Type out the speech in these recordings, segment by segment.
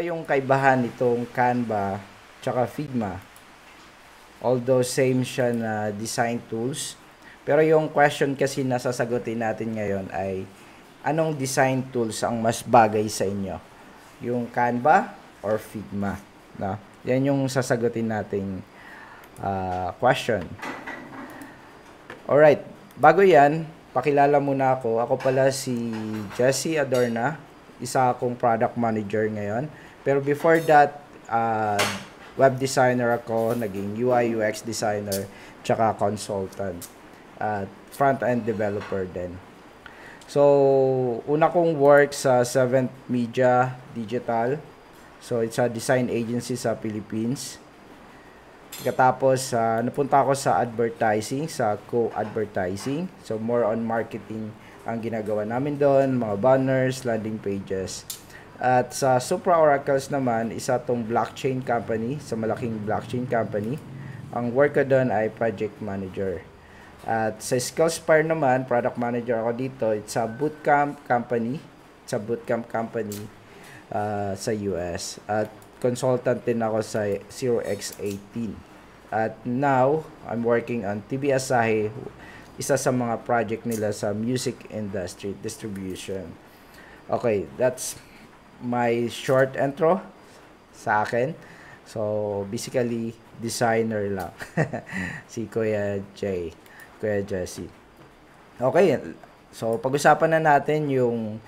ba yung kaibahan nitong Canva tsaka Figma? Although same siya na design tools, pero yung question kasi na sasagutin natin ngayon ay anong design tools ang mas bagay sa inyo? Yung Canva or Figma? No? Yan yung sasagutin nating question. Alright, bago yan, pakilala muna ako. Ako pala si Jesse Adorna, isa akong product manager ngayon. Pero before that, web designer ako, naging UI UX designer, tsaka consultant at front-end developer din. So, una kong work sa Seventh Media Digital. So, it's a design agency sa Philippines. Katapos, napunta ako sa advertising, sa co-advertising. So, more on marketing ang ginagawa namin doon, mga banners, landing pages. At sa Supra Oracles naman, isa tong blockchain company, sa malaking blockchain company. Ang work ko doon ay project manager. At sa Skillspire naman, product manager ako dito. It's a bootcamp company. It's a bootcamp company sa US. At consultant din ako sa 0x18. At now, I'm working on TV Asahi, isa sa mga project nila sa music industry distribution. Okay, that's my short intro sa akin. So, basically, designer lang. Si Kuya Jesse. Okay, so pag-usapan na natin yung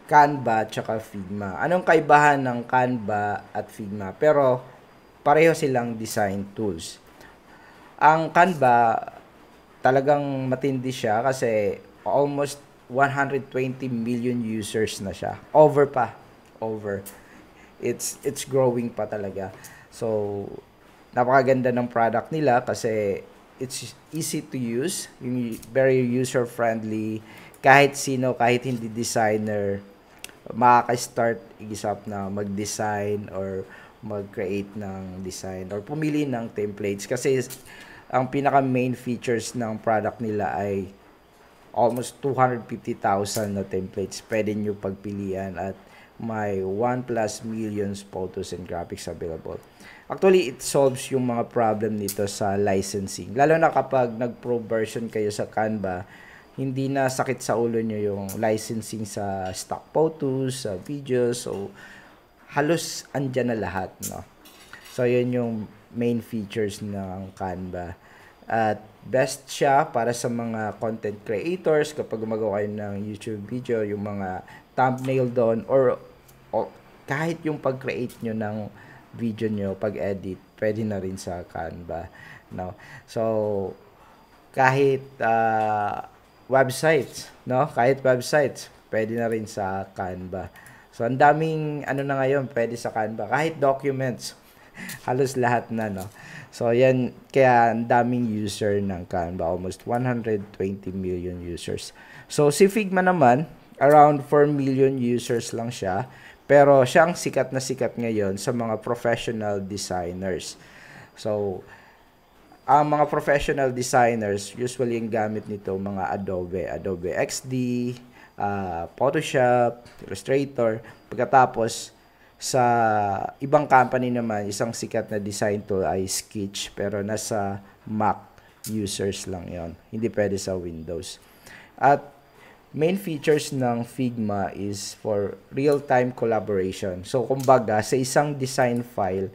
Canva at Figma. Anong kaibahan ng Canva at Figma? Pero, pareho silang design tools. Ang Canva, talagang matindi siya kasi almost 120 million users na siya. Over. It's growing pa talaga. So, napakaganda ng product nila kasi it's easy to use, very user-friendly. Kahit sino, kahit hindi designer, makaka-start isap na mag-design or mag-create ng design or pumili ng templates kasi ang pinaka main features ng product nila ay almost 250,000 na templates pwede nyo pagpilian at may 1+ millions photos and graphics available. Actually, it solves yung mga problem nito sa licensing. Lalo na kapag nag-pro version kayo sa Canva, hindi na sakit sa ulo nyo yung licensing sa stock photos, sa videos. So, halos andyan na lahat, no? So, yun yung main features ng Canva. At best siya para sa mga content creators kapag gumagawa kayo ng YouTube video, yung mga thumbnail doon or kahit yung pag-create nyo ng video nyo, pag-edit, pwede na rin sa Canva, no? So, kahit websites, no? Kahit websites, pwede na rin sa Canva. So, ang daming na ngayon, pwede sa Canva. Kahit documents, halos lahat na, no? So, yan, kaya ang daming user ng Canva. Almost 120 million users. So, si Figma naman, around 4 million users lang siya. Pero, siyang sikat na sikat ngayon sa mga professional designers. So, ang mga professional designers, usually yung gamit nito, mga Adobe XD, Photoshop, Illustrator. Pagkatapos, sa ibang company naman, isang sikat na design tool ay Sketch, pero nasa Mac users lang yon, hindi pwede sa Windows. At main features ng Figma is for real-time collaboration. So, kumbaga, sa isang design file,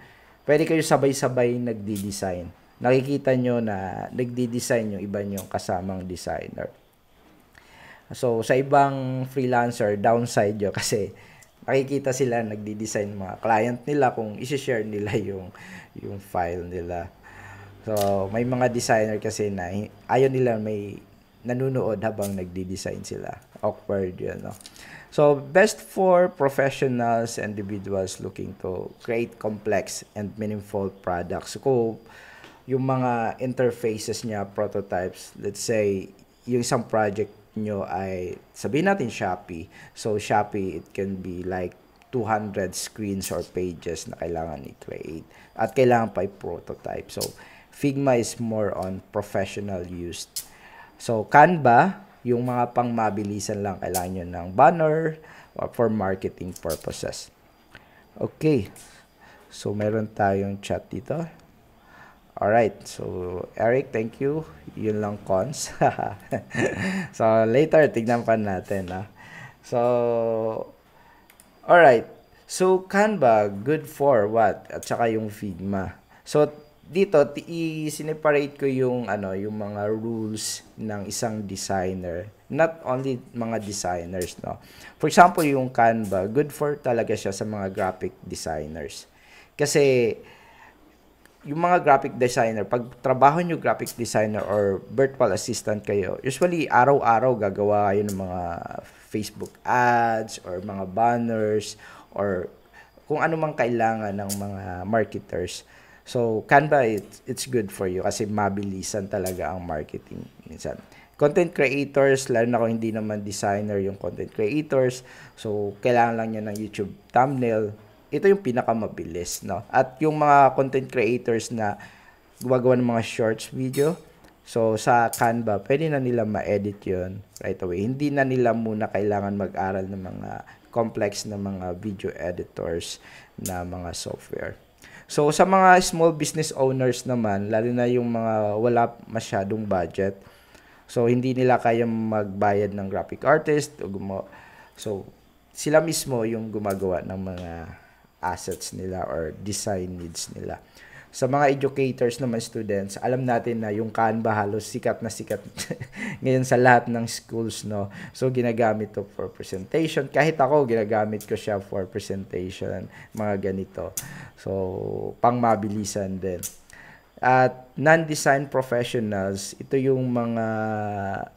pwede kayo sabay-sabay nagdi-design. Nakikita nyo na nagdi-design yung iba nyong kasamang designer. So, sa ibang freelancer, downside yun kasi nakikita sila nagdi-design mga client nila kung isi-share nila yung file nila. So, may mga designer kasi na ayaw nila may nanunood habang nagdi-design sila. Awkward yun, no? So, best for professionals and individuals looking to create complex and meaningful products. So, yung mga interfaces niya, prototypes, let's say, yung isang project nyo ay, sabihin natin Shopee. So, Shopee, it can be like 200 screens or pages na kailangan i-create. At kailangan pa i-prototype. So, Figma is more on professional use. So, Canva, yung mga pang mabilisan lang, kailangan nyo ng banner or for marketing purposes. Okay. So, meron tayong chat dito. Alright. So, Eric, thank you. Yun lang cons. So, later, tignan pa natin. So, alright. So, Canva, good for what? At saka yung Figma. So, dito, i-separate ko yung, yung mga rules ng isang designer. Not only mga designers, no? For example, yung Canva, good for talaga siya sa mga graphic designers. Kasi, yung mga graphic designer, pag trabaho nyo graphic designer or virtual assistant kayo, usually araw-araw gagawa kayo ng mga Facebook ads or mga banners or kung ano mang kailangan ng mga marketers. So, Canva, it's good for you kasi mabilisan talaga ang marketing minsan. Content creators, lalo na kung hindi naman designer yung content creators, so kailangan lang niya ng YouTube thumbnail, ito yung pinakamabilis, no? At yung mga content creators na gumagawa ng mga shorts video, so sa Canva, pwede na nila ma-edit yun right away. Hindi na nila muna kailangan mag-aral ng mga complex na mga video editors na mga software. So sa mga small business owners naman, lalo na yung mga wala masyadong budget, so hindi nila kaya magbayad ng graphic artist o so sila mismo yung gumagawa ng mga assets nila or design needs nila. Sa mga educators naman, students, alam natin na yung Canva halos sikat na sikat ngayon sa lahat ng schools, no? So, ginagamit to for presentation. Kahit ako, ginagamit ko siya for presentation, mga ganito. So, pang mabilisan din. At non-design professionals, ito yung mga,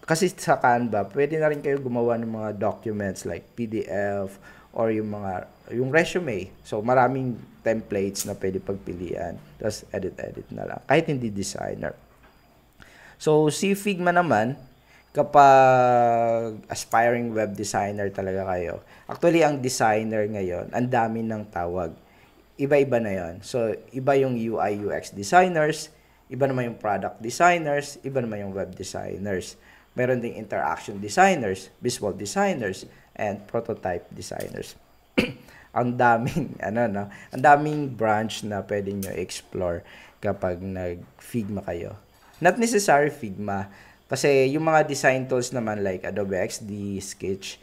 kasi sa Canva, pwede na rin kayo gumawa ng mga documents like PDF or yung resume. So, maraming templates na pwede pagpilian. Tapos, edit-edit na lang. Kahit hindi designer. So, si Figma naman, kapag aspiring web designer talaga kayo, actually, ang designer ngayon, ang dami ng tawag. Iba-iba na yon. So, iba yung UI, UX designers, iba naman yung product designers, iba naman yung web designers. Meron ding interaction designers, visual designers, and prototype designers. Ang daming, ang daming branch na pwede nyo explore kapag nag-Figma kayo. Not necessary Figma, kasi yung mga design tools naman like Adobe XD, Sketch,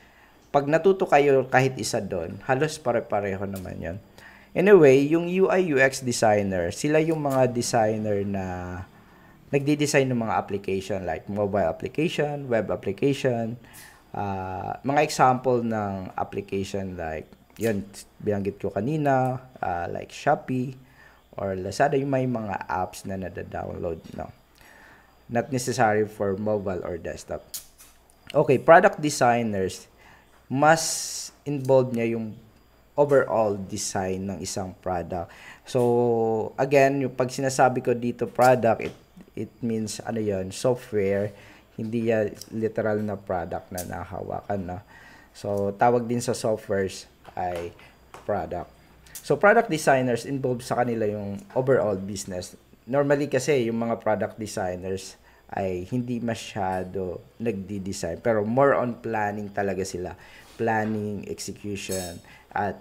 pag natuto kayo kahit isa doon, halos pare-pareho naman yon. Anyway, yung UI UX designer, sila yung mga designer na nagdi-design ng mga application like mobile application, web application, mga example ng application like yun, binanggit ko kanina, like Shopee or Lazada, yung may mga apps na nada-download, no? Not necessary for mobile or desktop. Okay, product designers, mas involved niya yung overall design ng isang product. So, again, yung pag sinasabi ko dito product, it means ano yon, software, hindi yan literal na product na nahawakan, no? So, tawag din sa softwares ay product. So, product designers involved sa kanila yung overall business. Normally kasi yung mga product designers ay hindi masyado nagdi-design, pero more on planning talaga sila. Planning, execution, at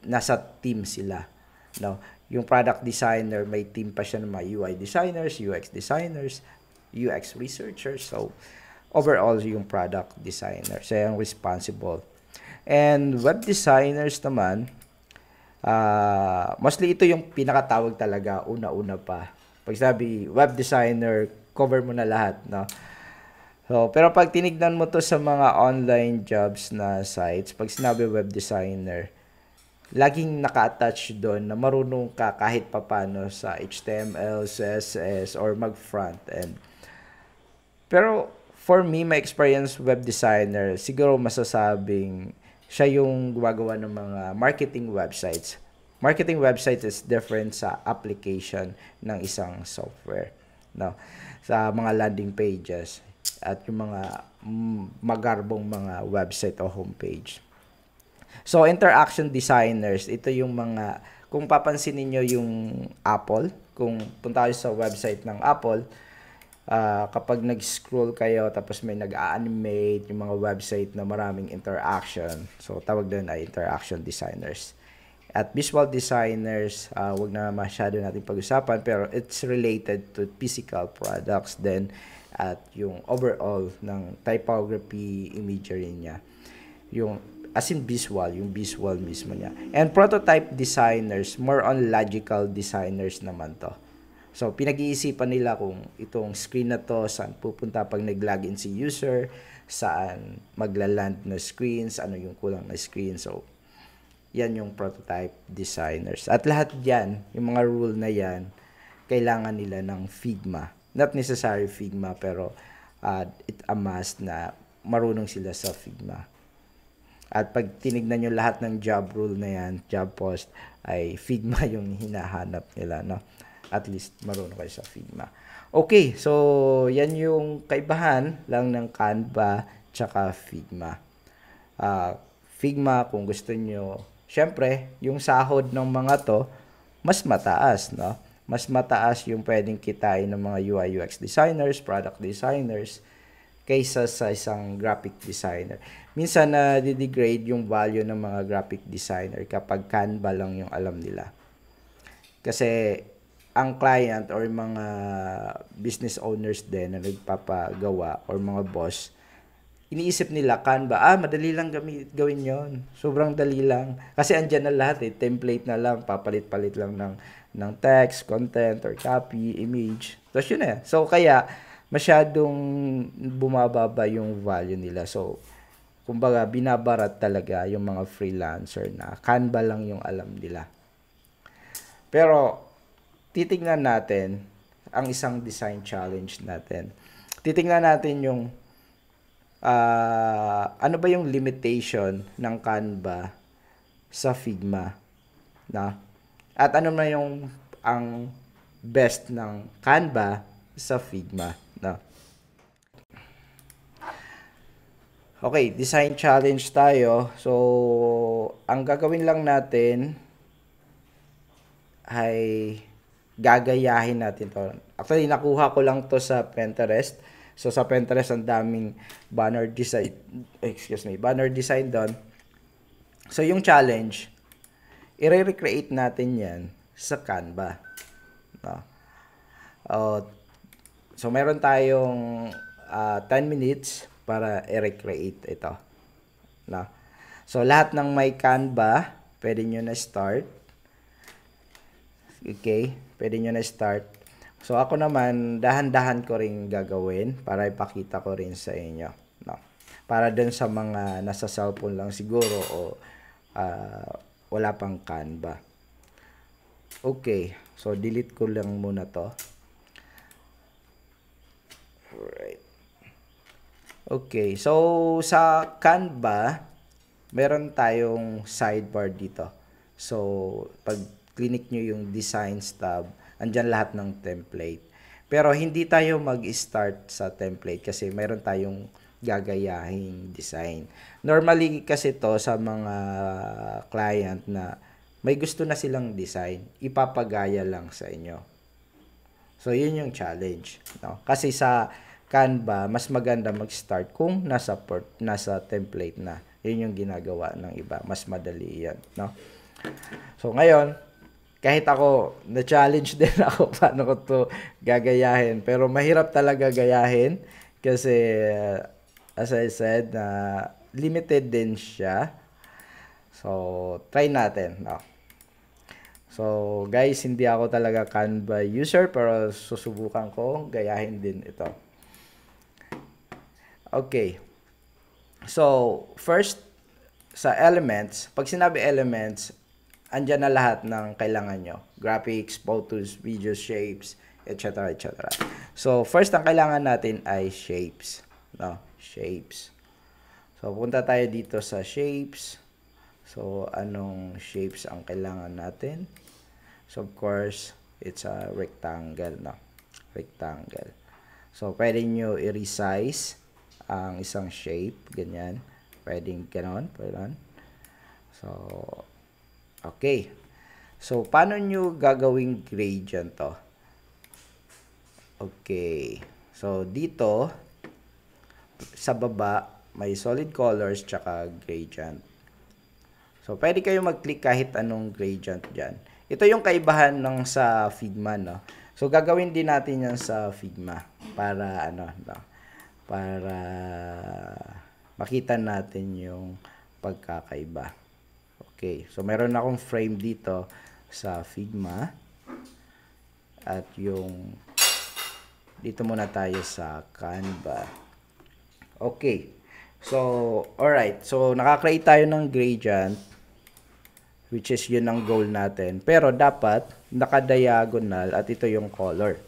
nasa team sila, no? Yung product designer, may team pa siya ng mga UI designers, UX designers, UX researchers. So, overall, yung product designer, siya yung responsible. And web designers naman, mostly ito yung pinakatawag talaga, una-una pa. Pag sabi, web designer, cover mo na lahat, no? So, pero pag tinignan mo to sa mga online jobs na sites, pag sinabi web designer, laging naka-attach doon na marunong ka kahit papano sa HTML, CSS, or mag-front end. Pero, for me, my experience web designer, siguro masasabing siya yung gumagawa ng mga marketing websites. Marketing website is different sa application ng isang software, no? Sa mga landing pages at yung mga magarbong mga website o homepage. So, interaction designers, ito yung mga, kung papansin niyo yung Apple, kung punta kayo sa website ng Apple, kapag nag-scroll kayo tapos may nag-animate yung mga website na maraming interaction, so tawag doon ay interaction designers. At visual designers, wag na masyado natin pag-usapan, pero it's related to physical products then at yung overall ng typography imagery niya. Yung as in visual, yung visual mismo niya. And prototype designers, more on logical designers naman to. So, pinag-iisipan nila kung itong screen na to, saan pupunta pag nag-login si user, saan magla-land na screens, ano yung kulang na screen. So, yan yung prototype designers. At lahat yan, yung mga rule na yan, kailangan nila ng Figma. Not necessary Figma, pero it a must na marunong sila sa Figma. At pag tinignan nyo lahat ng job rule na yan, job post, ay Figma yung hinahanap nila, no? At least marunong kayo sa Figma. Okay, so yan yung kaibahan lang ng Canva tsaka Figma. Figma, kung gusto nyo, syempre, yung sahod ng mga to, mas mataas, no? Mas mataas yung pwedeng kitain ng mga UI UX designers, product designers, kaysa sa isang graphic designer. Minsan na degrade yung value ng mga graphic designer kapag Canva lang yung alam nila. Kasi ang client or mga business owners din na nagpapagawa or mga boss, iniisip nila Canva, madali lang gawin yon. Sobrang dali lang. Kasi andyan na lahat template na lang, papalit-palit lang ng text, content, or copy, image. Tapos yun eh. So kaya, masyadong bumababa yung value nila. So, kumbaga, binabarat talaga yung mga freelancer na Canva lang yung alam nila. Pero, titingnan natin ang isang design challenge natin. Titingnan natin yung ano ba yung limitation ng Canva sa Figma, na? At ano na yung ang best ng Canva sa Figma, na? Okay, design challenge tayo. So, ang gagawin lang natin ay gagayahin natin to. Actually, nakuha ko lang to sa Pinterest. So, sa Pinterest, ang daming banner design. Banner design doon. So, yung challenge, i-recreate natin yan sa Canva. No? So, meron tayong 10 minutes para i-recreate ito. No? So, lahat ng may Canva, pwede nyo na start. Okay, pwede nyo na start. So, ako naman, dahan-dahan ko rin gagawin para ipakita ko rin sa inyo. No? Para dun sa mga nasa cellphone lang siguro o wala pang Canva. Okay, so delete ko lang muna to. Alright. Okay, so sa Canva, meron tayong sidebar dito. So, pag click nyo yung Designs tab, andyan lahat ng template. Pero hindi tayo mag-start sa template kasi meron tayong gagayahing design. Normally kasi to sa mga client na may gusto na silang design, ipapagaya lang sa inyo. So, yun yung challenge. No? Kasi sa Canva, mas maganda mag-start kung nasa template na. Yun yung ginagawa ng iba. Mas madali yan. No? So, ngayon, kahit ako, na-challenge din ako paano ko to gagayahin. Pero mahirap talaga gayahin kasi, as I said, limited din siya. So, try natin. No? So, guys, hindi ako talaga Canva user pero susubukan ko gayahin din ito. Okay. So, first, sa elements, pag sinabi elements, andyan na lahat ng kailangan nyo. Graphics, photos, videos, shapes, etc. etc. So, first ang kailangan natin ay shapes. No? Shapes. So, punta tayo dito sa shapes. So, anong shapes ang kailangan natin? So, of course, it's a rectangle. No? Rectangle. So, pwede nyo i-resize ang isang shape. Ganyan. Pwedeng ganon. Pwede. So, okay. So, paano nyo gagawing gradient to? Okay. So, dito, sa baba, may solid colors tsaka gradient. So, pwede kayo mag-click kahit anong gradient dyan. Ito yung kaibahan ng sa Figma, no? So, gagawin din natin yan sa Figma para, para makita natin yung pagkakaiba. Okay. So, meron akong frame dito sa Figma. At yung dito muna tayo sa Canva. Okay. So, alright. So, nakakreate tayo ng gradient, which is yun ang goal natin. Pero dapat naka-diagonal at ito yung color.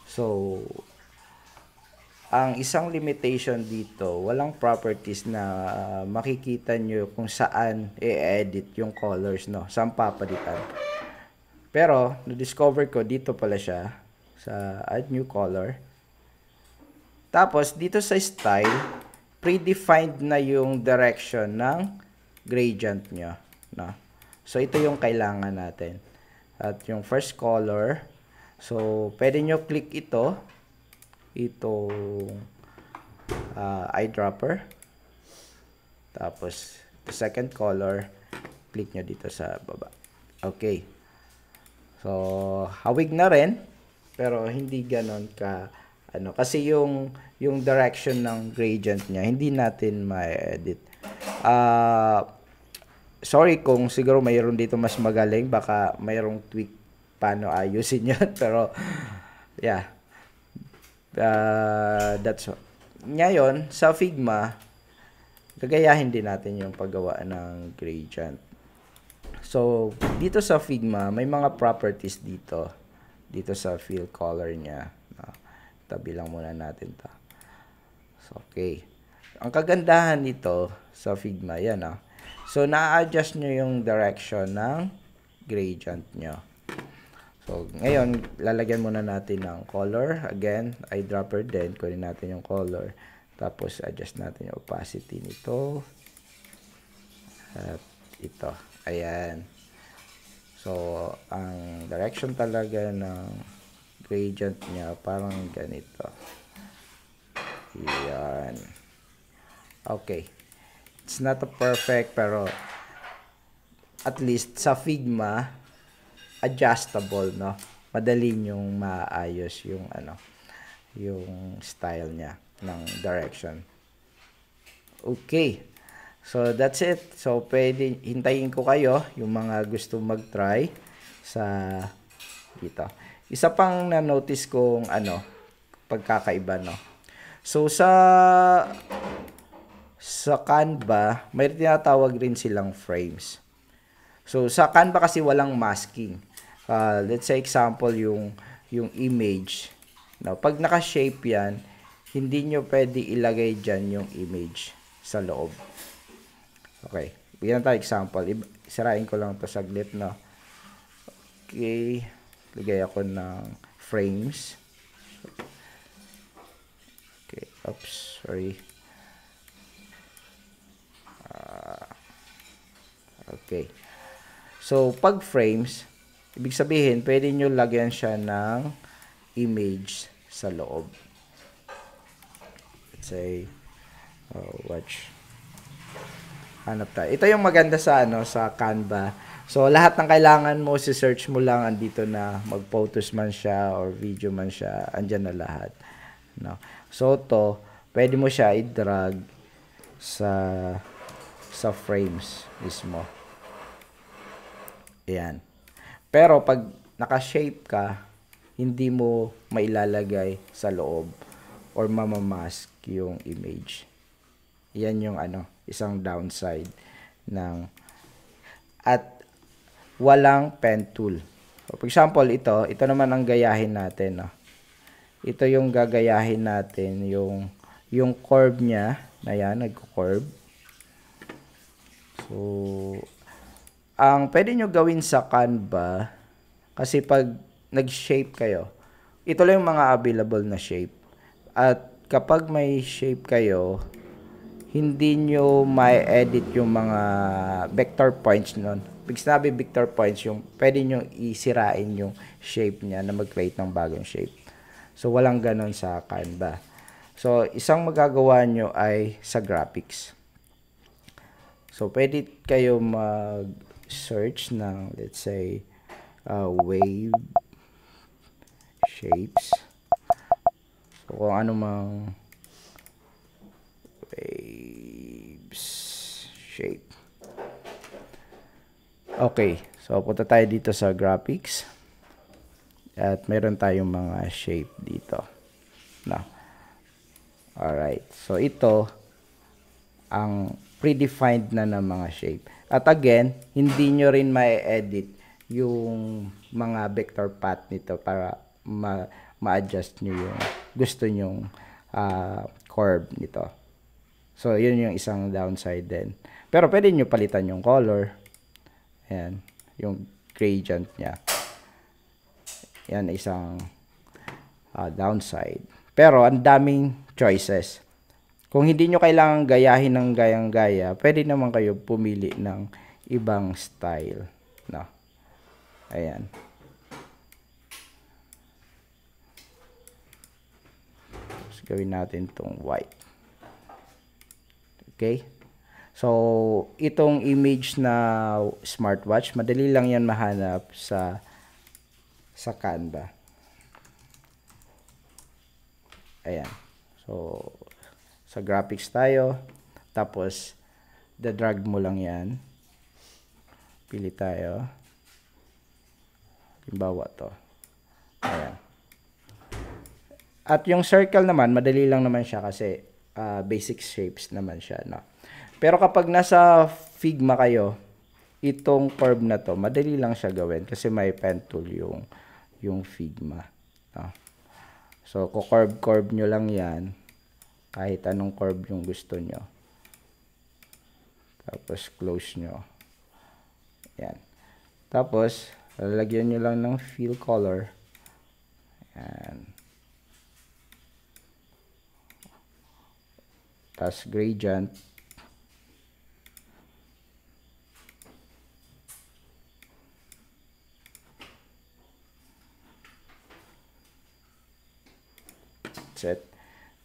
So, ang isang limitation dito, walang properties na makikita nyo kung saan i-edit yung colors, no? Saan papalitan. Pero, na-discover ko, dito pala siya sa add new color. Tapos, dito sa style, predefined na yung direction ng gradient nyo, no? So, ito yung kailangan natin. At yung first color, so, pwede nyo click itong eyedropper. Tapos, the second color, click nyo dito sa baba. Okay. So, hawig na rin, pero hindi ganon ka, kasi yung direction ng gradient niya, hindi natin ma-edit. Sorry kung siguro mayroon dito mas magaling, baka mayroong tweak paano ayusin yun. Pero, yeah. That's all. Ngayon, sa Figma, gagayahin din natin yung paggawa ng gradient. So, dito sa Figma, may mga properties dito. Dito sa fill color niya. Tabi lang muna natin to. So, okay. Ang kagandahan nito sa Figma, yan So, na-adjust nyo yung direction ng gradient nyo. So, ngayon, lalagyan muna natin ng color. Again, eyedropper din. Kunin natin yung color. Tapos, adjust natin yung opacity nito. At ito. Ayan. So, ang direction talaga ng gradient niya, parang ganito. Ayan. Okay. It's not a perfect, pero at least sa Figma, adjustable, no? Madali yung maayos yung yung style niya ng direction. Okay. So, that's it. So, pwede, hintayin ko kayo, yung mga gusto mag-try sa dito. Isa pang na-notice kong, pagkakaiba, no? So, sa Canva, may tinatawag rin silang frames. So, sa Canva kasi walang masking. Let's say example, yung image. No? Pag naka-shape yan, hindi nyo pwede ilagay dyan yung image sa loob. Okay. Bigyan tayo example. Sirain ko lang to saglit, no? Okay. Lagay ako ng frames. Okay. Oops. Sorry. Okay. So, pag frames, ibig sabihin, pwede nyo lagyan siya ng image sa loob. Let's say, watch. Hanap tayo. Ito yung maganda sa sa Canva. So, lahat ng kailangan mo, si-search mo lang, andito na, mag-photos man siya, or video man siya, andyan na lahat. No? So, to, pwede mo siya i-drag sa frames mismo. Ayan. Pero pag naka-shape ka, hindi mo mailalagay sa loob or mamamask yung image. Yan yung isang downside ng at walang pen tool. So, for example, ito naman ang gayahin natin, no? Ito yung gagayahin natin, yung curve niya, na yan, nagko-curve. So, ang pwede nyo gawin sa Canva, kasi pag nag-shape kayo, ito lang yung mga available na shape. At kapag may shape kayo, hindi nyo ma-edit yung mga vector points nun. Pag sinabi vector points, yung pwede nyo isirain yung shape niya na mag-create ng bagong shape. So, walang ganon sa Canva. So, isang magagawa nyo ay sa graphics. So, pwede kayo mag-search ng, let's say, wave shapes. So, kung ano mang waves shape. Okay. So, punta tayo dito sa graphics. At meron tayong mga shape dito. Now, alright. So, ito ang predefined na ng mga shape. At again, hindi nyo rin ma-edit yung mga vector path nito para ma-adjust nyo yung gusto nyong curve nito. So, yun yung isang downside din. Pero pwede nyo palitan yung color. Ayan, yung gradient niya. Yan isang downside. Pero ang daming choices. Kung hindi nyo kailangan gayahin ng gayang-gaya, pwede naman kayo pumili ng ibang style. No? Ayan. Tapos gawin natin itong white. Okay? So, itong image na smartwatch, madali lang yan mahanap sa Canva. Ayan. So, sa graphics tayo. Tapos, drag mo lang yan. Pili tayo. Halimbawa to. Ayan. At yung circle naman, madali lang naman siya kasi basic shapes naman siya. No? Pero kapag nasa Figma kayo, itong curve na to, madali lang siya gawin kasi may pen tool yung Figma. No? So, curve nyo lang yan. Kahit anong curve yung gusto nyo. Tapos, close nyo. Yan. Tapos, lalagyan nyo lang ng fill color. Yan. Tapos, gradient. Set.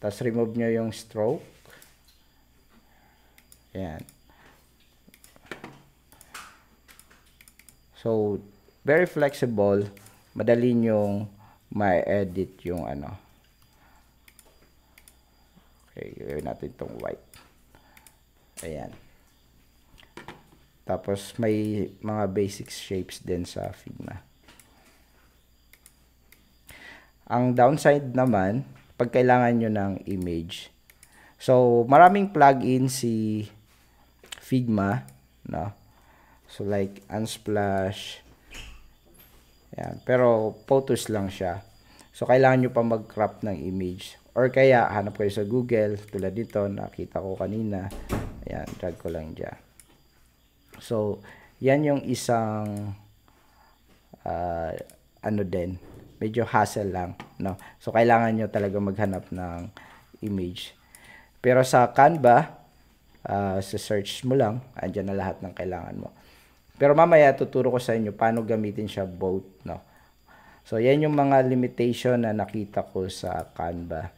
Tapos, remove nyo yung stroke. Ayan. So, very flexible. Madali nyong ma-edit yung ano. Okay, gawin natin itong white. Ayan. Tapos, may mga basic shapes din sa Figma. Ang downside naman, pag kailangan nyo ng image. So, maraming plugin si Figma, no? So, like Unsplash. Yan. Pero, photos lang siya. So, kailangan nyo pa mag-crop ng image. Or kaya, hanap kayo sa Google. Tulad dito, nakita ko kanina. Ayan, drag ko lang dyan. So, yan yung isang ano din. Medyo hassle lang, no? So, kailangan nyo talaga maghanap ng image. Pero sa Canva, sa search mo lang, andyan na lahat ng kailangan mo. Pero mamaya, tuturo ko sa inyo paano gamitin siya both, no? So, yan yung mga limitation na nakita ko sa Canva.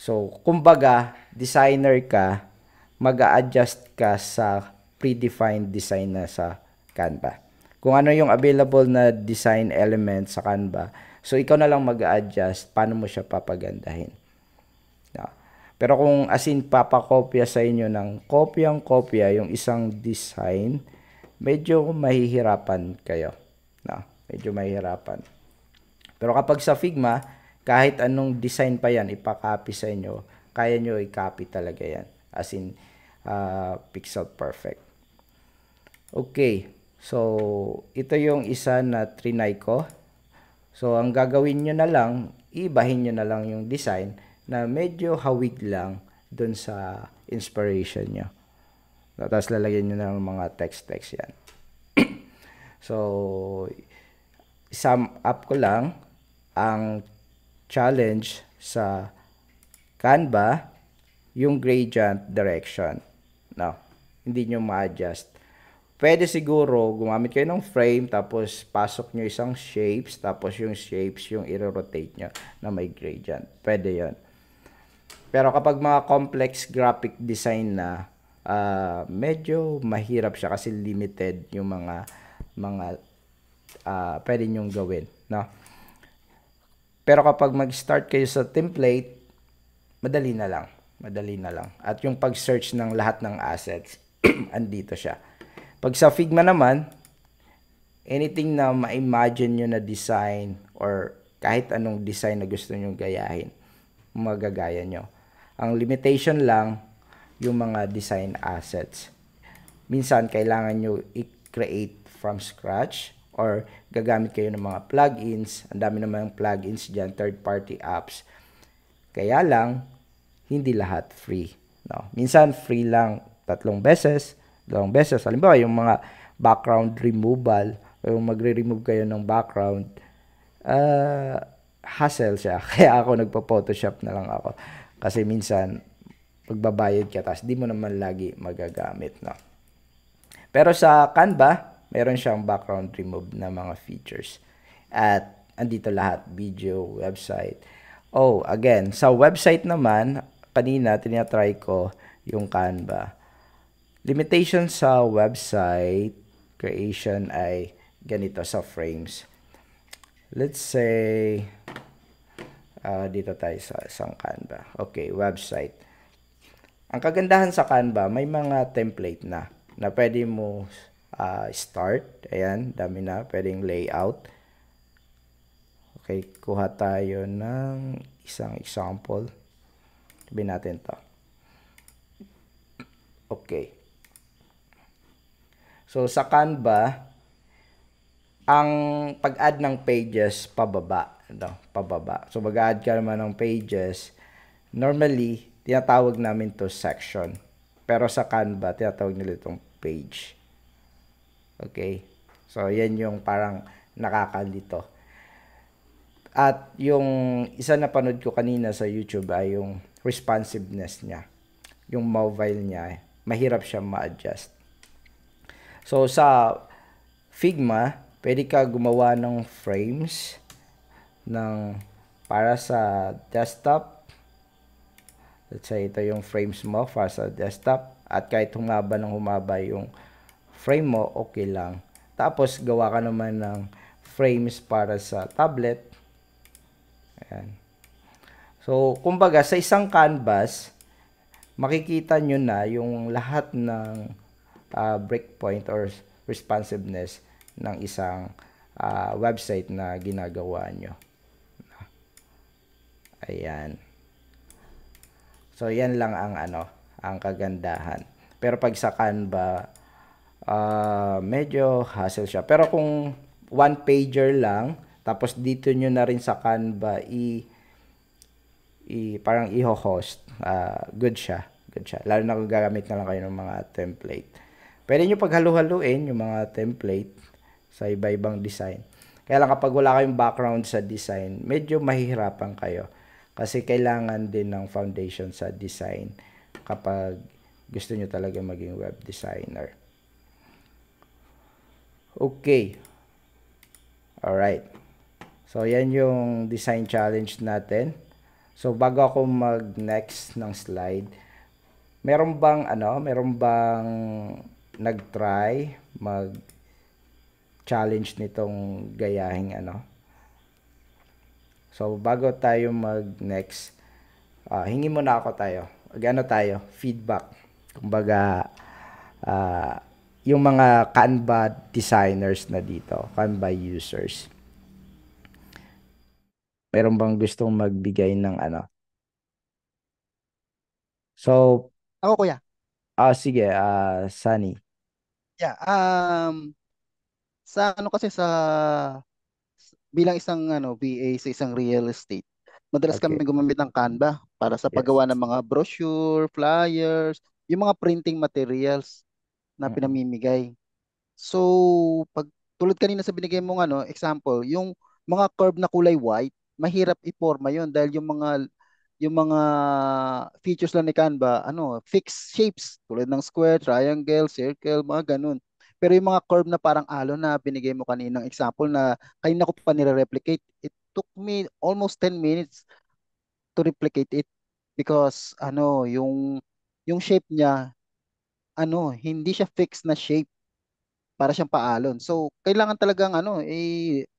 So, kumbaga, designer ka, mag-a-adjust ka sa predefined design na sa Canva. Kung ano yung available na design element sa Canva, so ikaw na lang mag-a-adjust paano mo siya papagandahin. No? Pero kung as in papakopya sa inyo ng kopyang-kopya yung isang design, medyo mahihirapan kayo. No? Medyo mahihirapan. Pero kapag sa Figma, kahit anong design pa yan, ipakopy sa inyo, kaya nyo i-copy talaga yan. As in, pixel perfect. Okay. So, ito yung isa na trinay ko. So, ang gagawin nyo na lang, ibahin nyo na lang yung design na medyo hawig lang dun sa inspiration nyo. Tapos, lalagyan nyo na ng mga text yan. So, sum up ko lang, ang challenge sa Canva, yung gradient direction. No, hindi nyo ma-adjust. Pwede siguro gumamit kayo ng frame tapos pasok nyo isang shapes tapos yung shapes yung i-rotate nyo na may gradient. Pwede yon. Pero kapag mga complex graphic design na, medyo mahirap siya kasi limited yung mga pwede nyong gawin, no? Pero kapag mag-start kayo sa template, madali na lang. Madali na lang. At yung pag-search ng lahat ng assets, andito siya. Pag sa Figma naman, anything na ma-imagine nyo na design or kahit anong design na gusto nyo gayahin, magagaya nyo. Ang limitation lang, yung mga design assets. Minsan, kailangan nyo i-create from scratch or gagamit kayo ng mga plugins. Ang dami naman ng plugins dyan, third-party apps. Kaya lang, hindi lahat free. No? Minsan, free lang 3 beses, 2 beses. Halimbawa, yung mga background removal, o yung magre-remove kayo ng background, hassle siya. Kaya ako nagpo-Photoshop na lang ako. Kasi minsan, pagbabayad ka, tapos di mo naman lagi magagamit. No? Pero sa Canva, meron siyang background remove na mga features. At andito lahat, video, website. Oh, again, sa website naman, kanina tinatry ko yung Canva. Limitation sa website creation ay ganito sa frames. Let's say, dito tayo sa isang Canva. Okay, website. Ang kagandahan sa Canva, may mga template na pwede mo start. Ayan, dami na. Pwedeng layout. Okay, kuha tayo ng isang example. Sabihin natin to. Okay. So, sa Canva, ang pag-add ng pages, pababa. No? Pababa. So, mag-add ka naman ng pages. Normally, tinatawag namin to section. Pero sa Canva, tinatawag nila itong page. Okay? So, yan yung parang nakakalito. At yung isa na panood ko kanina sa YouTube ay yung responsiveness niya. Yung mobile niya, mahirap siya ma-adjust. So, sa Figma, pwede ka gumawa ng frames ng para sa desktop. Let's say ito yung frames mo para sa desktop. At kahit humaba ng humaba yung frame mo, okay lang. Tapos, gawa ka naman ng frames para sa tablet. Ayan. So, kumbaga, sa isang canvas, makikita nyo na yung lahat ng breakpoint or responsiveness ng isang website na ginagawa nyo. Ayan. So, yan lang ang ang kagandahan. Pero pag sa Canva, medyo hassle siya. Pero kung one pager lang, tapos dito nyo na rin sa Canva parang i-host, good siya. Good siya. Lalo na kung gagamit na lang kayo ng mga template. Pwede nyo paghalu-haluin yung mga template sa iba-ibang design. Kaya lang kapag wala kayong background sa design, medyo mahihirapan kayo. Kasi kailangan din ng foundation sa design kapag gusto nyo talaga maging web designer. Okay. Alright. So, yan yung design challenge natin. So, bago ako mag-next ng slide, meron bang nag-try mag-challenge nitong gayahing So, bago tayo mag-next, hingi muna ako tayo. Tayo? Feedback. Kumbaga, yung mga Canva designers na dito, Canva users. Meron bang gustong magbigay ng So, Ako kuya. sige, Sunny. Yeah, sa ano kasi sa bilang isang VA sa isang real estate, madalas kami Okay. gumamit ng Canva para sa Yes. paggawa ng mga brochure, flyers, yung mga printing materials na Mm-mm. pinamimigay. So, pag tulad kanina sa binigay mong example, yung mga curve na kulay white, mahirap iporma yon dahil yung mga features lang ni Canva, fixed shapes tulad ng square, triangle, circle, mga ganun. Pero yung mga curve na parang alon na binigay mo kaninang example na kanina ko pa nire-replicate, it took me almost 10 minutes to replicate it because yung shape niya hindi siya fixed na shape para siyang paalon. So, kailangan talagang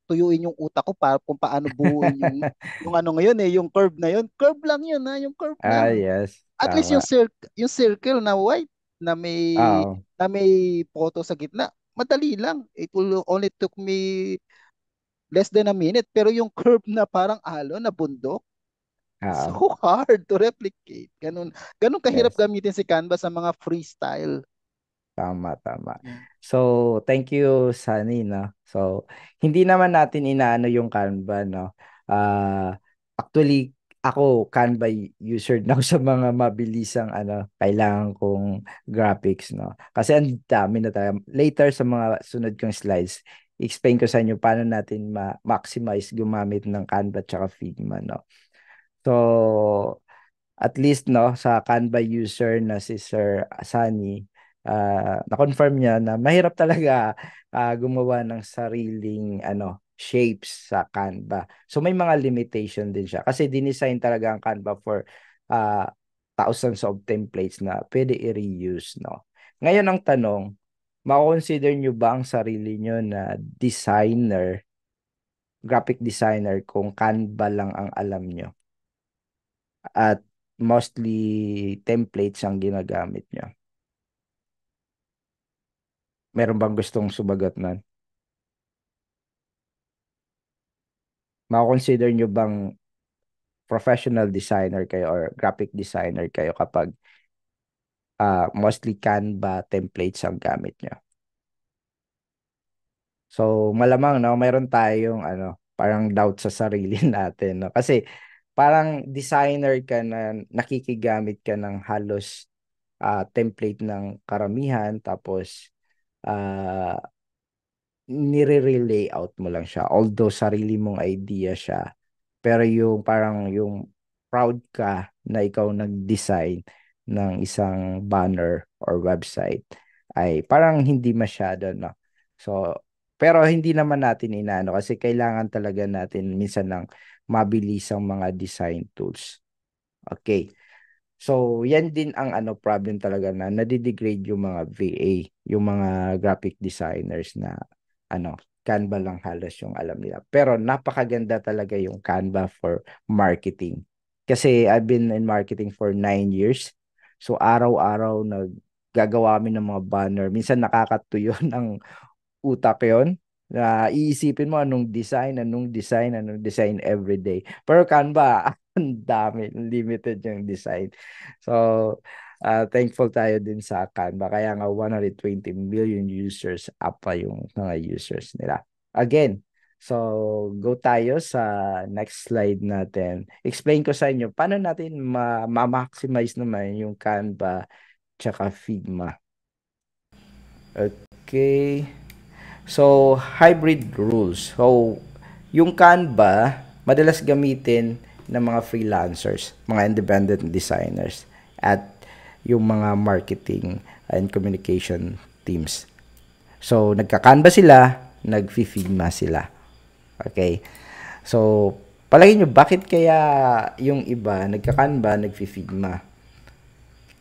tuyuin yung utak ko para kung paano buuin yung ngayon yung curve na yun. Curve lang yun yung curve Ah, lang. yes. At least Tama. yung circle na white na may Oo. na may photo sa gitna, madali lang. It will only took me less than a minute. Pero yung curve na parang alon na bundok, so Oo. hard to replicate. Ganun kahirap Yes. gamitin si Canva sa mga freestyle. Tama, tama. Yeah. So, thank you, Sunny, no? So, hindi naman natin inaano yung Canva, no? Actually, ako, Canva user na ako sa mga mabilisang, kailangan kong graphics, no? Kasi ang dami na tayo. Later, sa mga sunod kong slides, explain ko sa inyo paano natin maximize gumamit ng Canva at Figma, no? So, at least no sa Canva user na si Sir Asani, na-confirm niya na mahirap talaga gumawa ng sariling shapes sa Canva. So may mga limitation din siya kasi dinesign talaga ang Canva for uh, thousands of templates na pwede i-reuse, no. Ngayon ang tanong, mako-consider nyo ba ang sarili nyo na designer, graphic designer kung Canva lang ang alam nyo at mostly templates ang ginagamit nyo? Meron bang gustong sumagot nun? Mako-consider nyo bang professional designer kayo or graphic designer kayo kapag mostly Canva templates ang gamit nyo? So, malamang, no, meron tayong, parang doubt sa sarili natin, no? Kasi, parang designer ka na nakikigamit ka ng halos template ng karamihan, tapos, ah nire-layout mo lang siya. Although sarili mong idea siya, pero yung parang yung proud ka na ikaw nag-design ng isang banner or website ay parang hindi masyado, no? So, pero hindi naman natin inaano kasi kailangan talaga natin minsan ng mabilisang mga design tools. Okay. So, yan din ang problem talaga na nadidegrade yung mga VA, yung mga graphic designers na ano, Canva lang halos yung alam nila. Pero napakaganda talaga yung Canva for marketing. Kasi I've been in marketing for 9 years. So, araw-araw naggagawa kami ng mga banner. Minsan nakakatuyo ng utak yon na iisipin mo anong design every day. Pero Canva, ang dami, limited yung design. So, thankful tayo din sa Canva. Kaya nga 120 million users up pa yung mga users nila. Again, so go tayo sa next slide natin. Explain ko sa inyo paano natin ma-maximize naman yung Canva tsaka Figma. Okay. So, hybrid rules. So, yung Canva, madalas gamitin ng mga freelancers, mga independent designers, at yung mga marketing and communication teams. So, nagka-Canva sila, nag-Figma sila. Okay? So, palagay nyo, bakit kaya yung iba nagka-Canva, nag-Figma?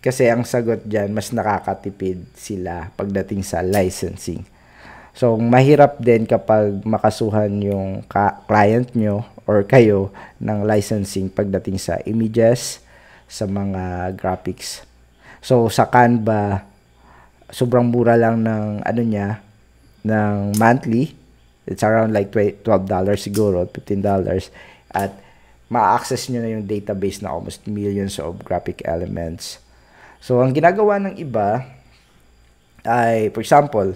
Kasi ang sagot dyan, mas nakakatipid sila pagdating sa licensing. So, mahirap din kapag makasuhan yung client nyo or kayo ng licensing pagdating sa images, sa mga graphics. So, sa Canva, sobrang mura lang ng ng monthly. It's around like $12 siguro, $15. At ma-access nyo na yung database na almost millions of graphic elements. So, ang ginagawa ng iba ay, for example,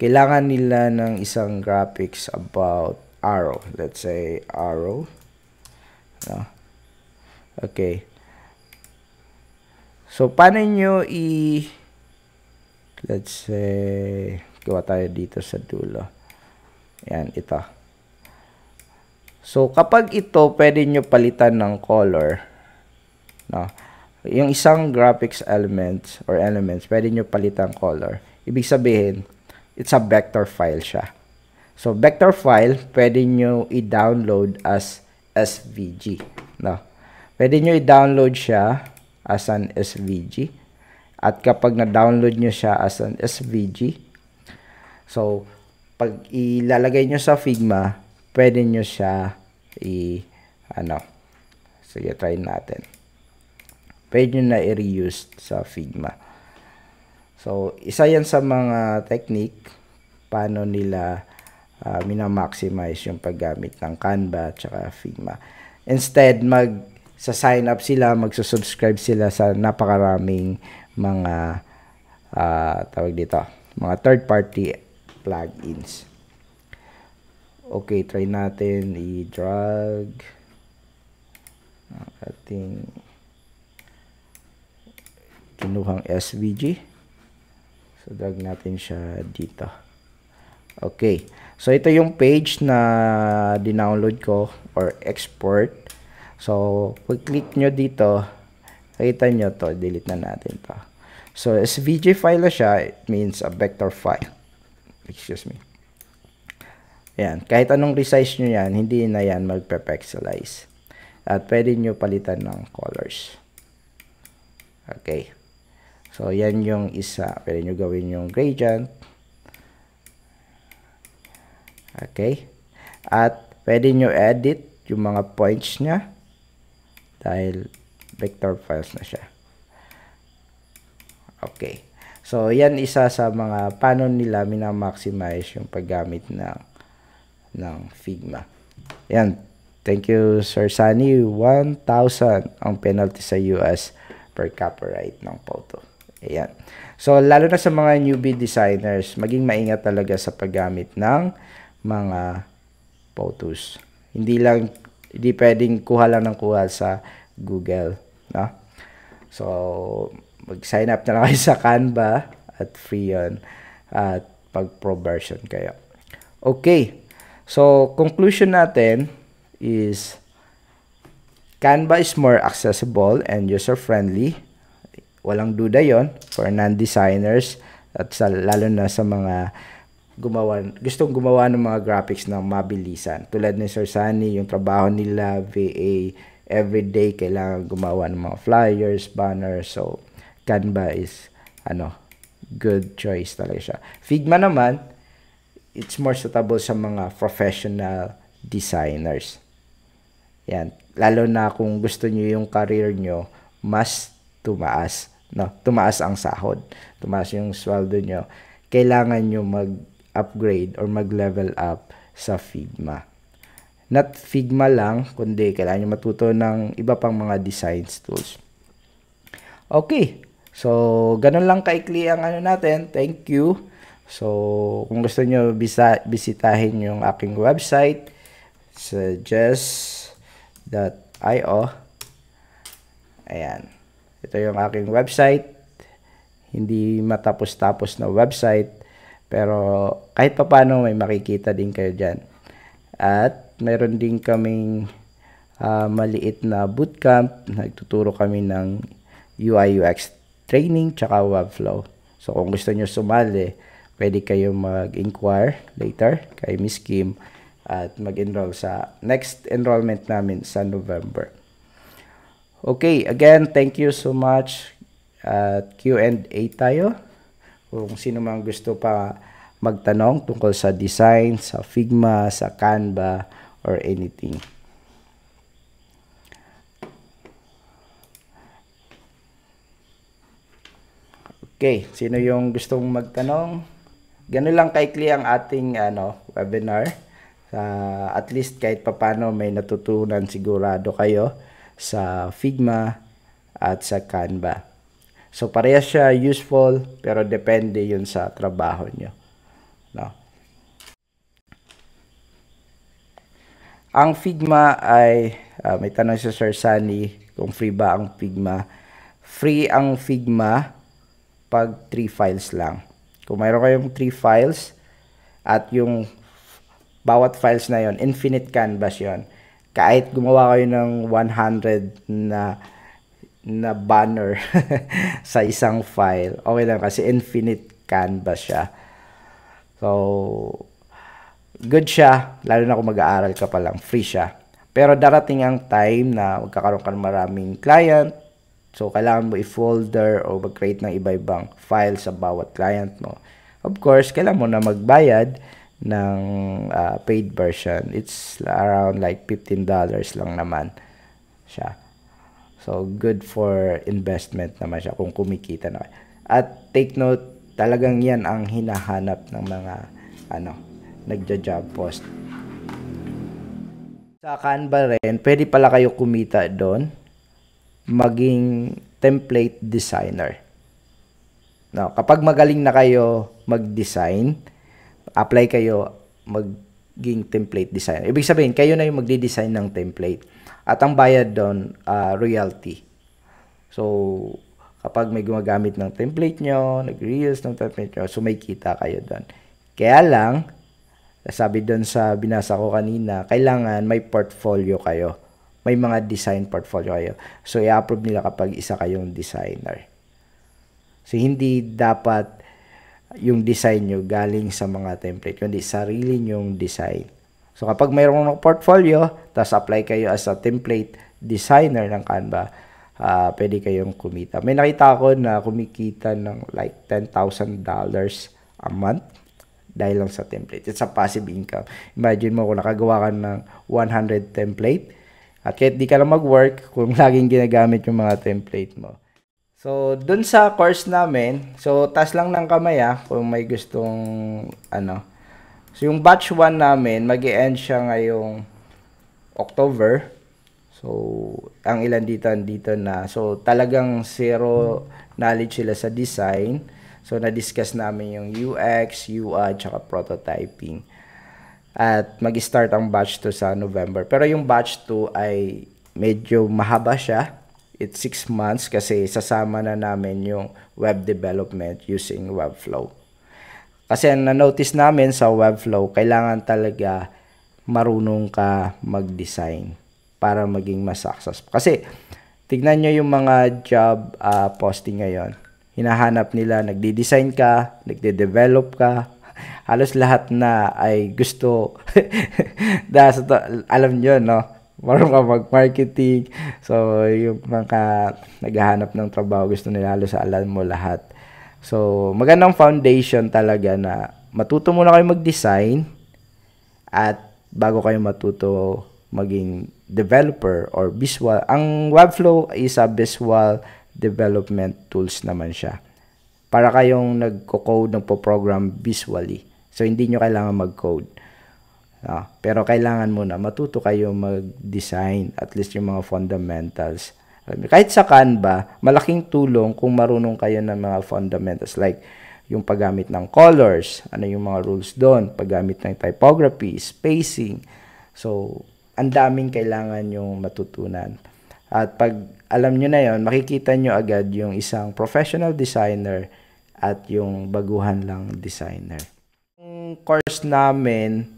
kailangan nila ng isang graphics about arrow. Let's say arrow. No? Okay. So, paano nyo let's say, gawa tayo dito sa dulo. Yan, ito. So, kapag ito, pwede nyo palitan ng color. No? Yung isang graphics elements, pwede nyo palitan color. Ibig sabihin, it's a vector file siya. So, vector file, pwede nyo i-download as SVG. No? Pwede nyo i-download siya as an SVG. At kapag na-download nyo siya as an SVG, so pag ilalagay nyo sa Figma, pwede nyo siya sige, try natin. Pwede nyo na i-reuse sa Figma. So, isa yan sa mga technique paano nila minamaximize yung paggamit ng Canva at saka Figma. Instead, sa-sign up sila, magsusubscribe sila sa napakaraming mga tawag dito, mga third-party plugins. Okay, try natin i-drag ang ating kinuhang SVG. So, drag natin siya dito. Okay. So, ito yung page na dinownload ko or export. So, pag-click nyo dito, nakita nyo to, delete na natin to. So, SVG file na siya, it means a vector file. Excuse me. Ayan. Kahit anong resize nyo yan, hindi na yan magpe-pixelize. At pwede nyo palitan ng colors. Okay. So, yan yung isa. Pwede nyo gawin yung gradient. Okay. At pwede nyo edit yung mga points niya dahil vector files na siya. Okay. So, yan isa sa mga paano nila minamaximize yung paggamit ng Figma. Yan. Thank you, Sir Sunny. 1,000 ang penalty sa US per copyright ng photo. Ayan. So, lalo na sa mga newbie designers, maging maingat talaga sa paggamit ng mga photos. Hindi pwedeng kuha lang ng kuha sa Google, no? So, mag-sign up na lang kayo sa Canva at free yun at pag-pro version kayo. Okay. So, conclusion natin is Canva is more accessible and user-friendly. Walang duda yon for non-designers at lalo na sa mga gustong gumawa ng mga graphics ng mabilisan. Tulad ni Sir Sunny, yung trabaho nila, VA, everyday, kailangan gumawa ng mga flyers, banners. So, Canva is, good choice talaga siya. Figma naman, it's more suitable sa mga professional designers. Yan. Lalo na kung gusto nyo yung career nyo, mas tumaas. No? Tumaas ang sahod. Tumaas yung sweldo nyo. Kailangan nyo mag-upgrade or mag-level up sa Figma. Not Figma lang, kundi kailangan nyo matuto ng iba pang mga designs tools. Okay. So, ganun lang kaikli ang natin. Thank you. So, kung gusto nyo bisitahin yung aking website, suggest.io. Ayan. Ito yung aking website. Hindi matapos-tapos na website. Pero kahit pa paano may makikita din kayo dyan. At meron din kaming maliit na bootcamp. Nagtuturo kami ng UI UX training tsaka Webflow. So kung gusto nyo sumali, pwede kayo mag-inquire later kay Miss Kim at mag-enroll sa next enrollment namin sa November. Okay, again, thank you so much. At Q&A tayo. Kung sino mang gusto pa magtanong tungkol sa design, sa Figma, sa Canva, or anything. Okay, sino yung gustong magtanong? Ganun lang kaikli ang ating webinar. At least kahit papano may natutunan sigurado kayo sa Figma at sa Canva. So parehas siya useful pero depende yun sa trabaho nyo. No? Ang Figma ay may tanong si Sir Sunny kung free ba ang Figma. Free ang Figma pag 3 files lang. Kung mayroon kayong 3 files at yung bawat files na yon infinite canvas yon. Kahit gumawa kayo ng 100 na banner sa isang file, okay lang kasi infinite canvas siya. So, good siya, lalo na kung mag-aaral ka pa lang, free siya. Pero darating ang time na magkakaroon ka ng maraming client, So, kailangan mo i-folder o mag-create ng iba-ibang file sa bawat client mo. Of course, kailangan mo na magbayad ng paid version. It's around like $15 lang naman siya. So, good for investment naman siya kung kumikita na. At take note, talagang yan ang hinahanap ng mga nagja-job post. Sa Canva rin, pwede pala kayo kumita doon maging template designer. No, kapag magaling na kayo mag-design, apply kayo maging template designer. Ibig sabihin, kayo na yung magdi-design ng template. At ang bayad doon, royalty. So, kapag may gumagamit ng template nyo, nag-reuse ng template nyo, so may kita kayo doon. Kaya lang, sabi doon sa binasa ko kanina, kailangan may portfolio kayo. May mga design portfolio kayo. So, i-approve nila kapag isa kayong designer. So, hindi dapat yung design nyo galing sa mga template, kundi sarili nyong design. So, kapag mayroong portfolio, tapos apply kayo as a template designer ng Canva, pwede kayong kumita. May nakita ako na kumikita ng like $10,000 a month dahil lang sa template. It's a passive income. Imagine mo kung nakagawa ka ng 100 template, at kahit di ka na mag-work, kung laging ginagamit yung mga template mo. So, dun sa course namin, so, taas lang ng kamay kung may gustong, So, yung batch 1 namin, mag-e-end siya ngayong October. So, ang ilan dito na. So, talagang zero knowledge sila sa design. So, na-discuss namin yung UX, UI, tsaka prototyping. At mag-start ang batch 2 sa November. Pero yung batch 2 ay medyo mahaba siya. It's 6 months kasi sasama na namin yung web development using Webflow. Kasi na-notice namin sa Webflow, kailangan talaga marunong ka mag-design para maging mas successful. Kasi tignan nyo yung mga job posting ngayon. Hinahanap nila, nagdi-design ka, nagde-develop ka, halos lahat na ay gusto. Alam nyo, no? Marunong ka mag-marketing. So, yung mga naghahanap ng trabaho, gusto nila halos alam mo lahat. So, magandang foundation talaga na matuto muna kayo mag-design at bago kayo matuto maging developer or visual. Ang Webflow is a visual development tools naman siya. Para kayong nagko-code, nagpo-program visually. So, hindi nyo kailangan mag-code. Pero kailangan muna matuto kayo mag-design, at least yung mga fundamentals. Kahit sa Canva, malaking tulong kung marunong kayo ng mga fundamentals like yung paggamit ng colors, ano yung mga rules doon, paggamit ng typography, spacing. So, ang daming kailangan yung matutunan. At pag alam nyo na yon, makikita nyo agad yung isang professional designer at yung baguhan lang designer. Yung course namin,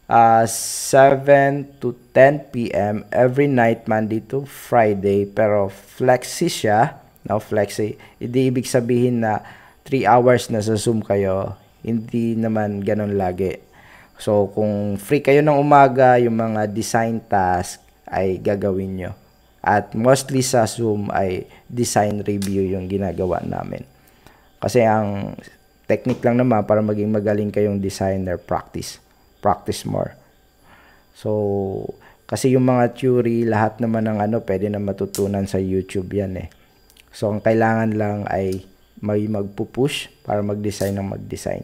7 to 10 p.m. every night, Monday to Friday. Pero flexi siya. No, flexi. Hindi ibig sabihin na 3 hours na sa Zoom kayo. Hindi naman ganun lagi. So, kung free kayo ng umaga, yung mga design task ay gagawin nyo. At mostly sa Zoom ay design review yung ginagawa namin. Kasi ang technique lang naman para maging magaling kayong designer, practice. Practice more. So, kasi yung mga theory, lahat naman ng pwede na matutunan sa YouTube yan So, ang kailangan lang ay may magpupush para mag-design ng mag-design.